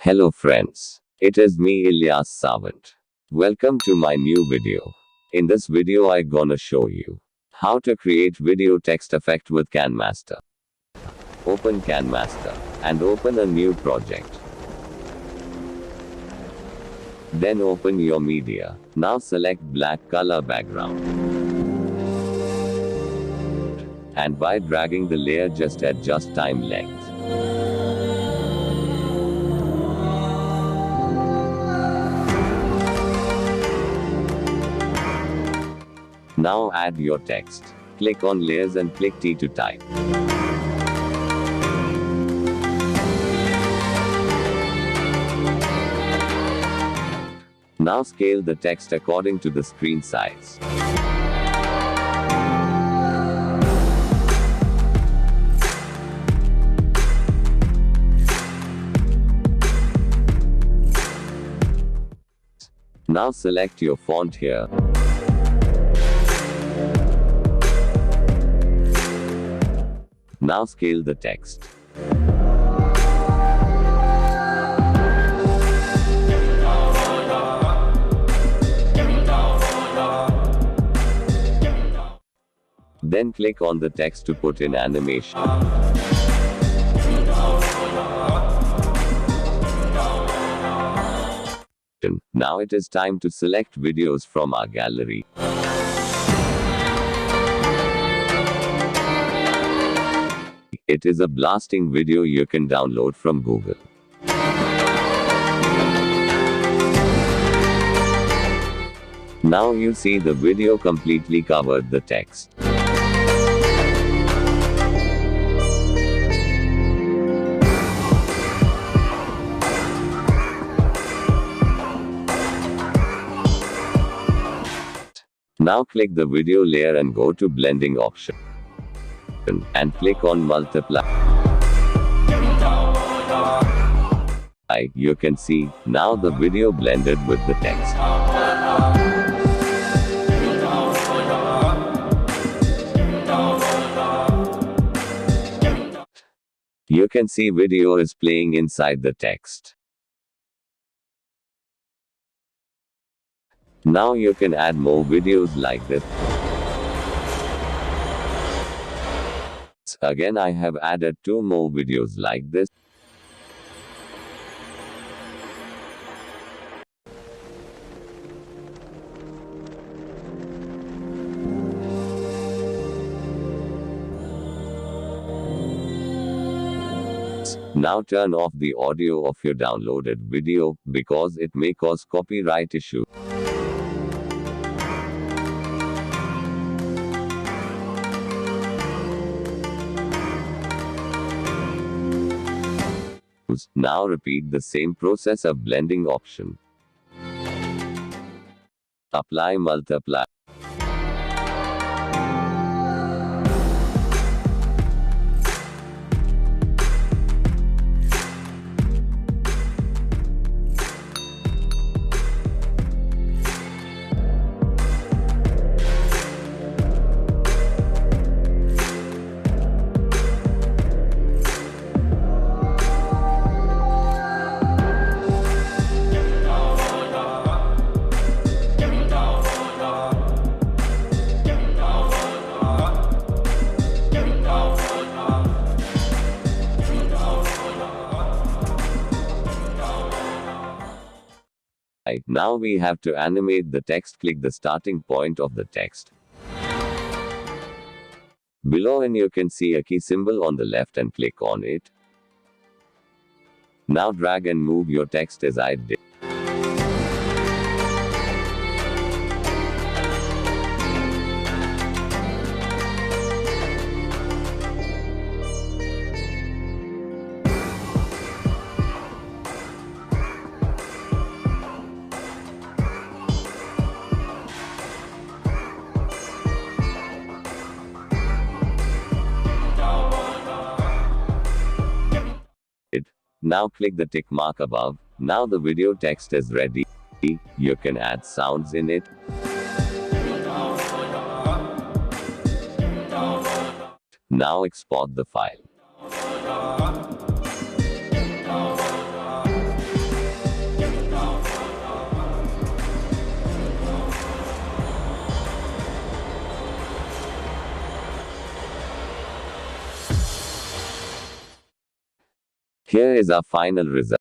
Hello friends. It is me Illias Savant. Welcome to my new video. In this video I gonna show you how to create video text effect with kinemaster. Open kinemaster and open a new project. Then open your media. Now select black color background. And by dragging the layer just adjust time length. Now add your text. Click on layers and click T to type. Now scale the text according to the screen size. Now select your font here. Now scale the text. Then click on the text to put in animation. Now it is time to select videos from our gallery. It is a blasting video you can download from Google. Now you see the video completely covered the text. Now click the video layer and go to blending option. And click on multiply. You can see, now the video blended with the text. You can see video is playing inside the text. Now you can add more videos like this. Again I have added 2 more videos like this. Now turn off the audio of your downloaded video, because it may cause copyright issue. Now repeat the same process of blending option. Apply multiply. Now we have to animate the text. Click the starting point of the text. Below and you can see a key symbol on the left and click on it. Now drag and move your text as I did. Now click the tick mark above. Now the video text is ready. You can add sounds in it. Now export the file. Here is our final result.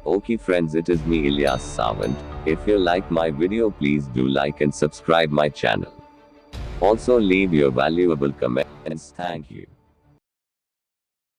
Okay friends, it is me Illias Savant. If you like my video, please do like and subscribe my channel. Also leave your valuable comments. Thank you.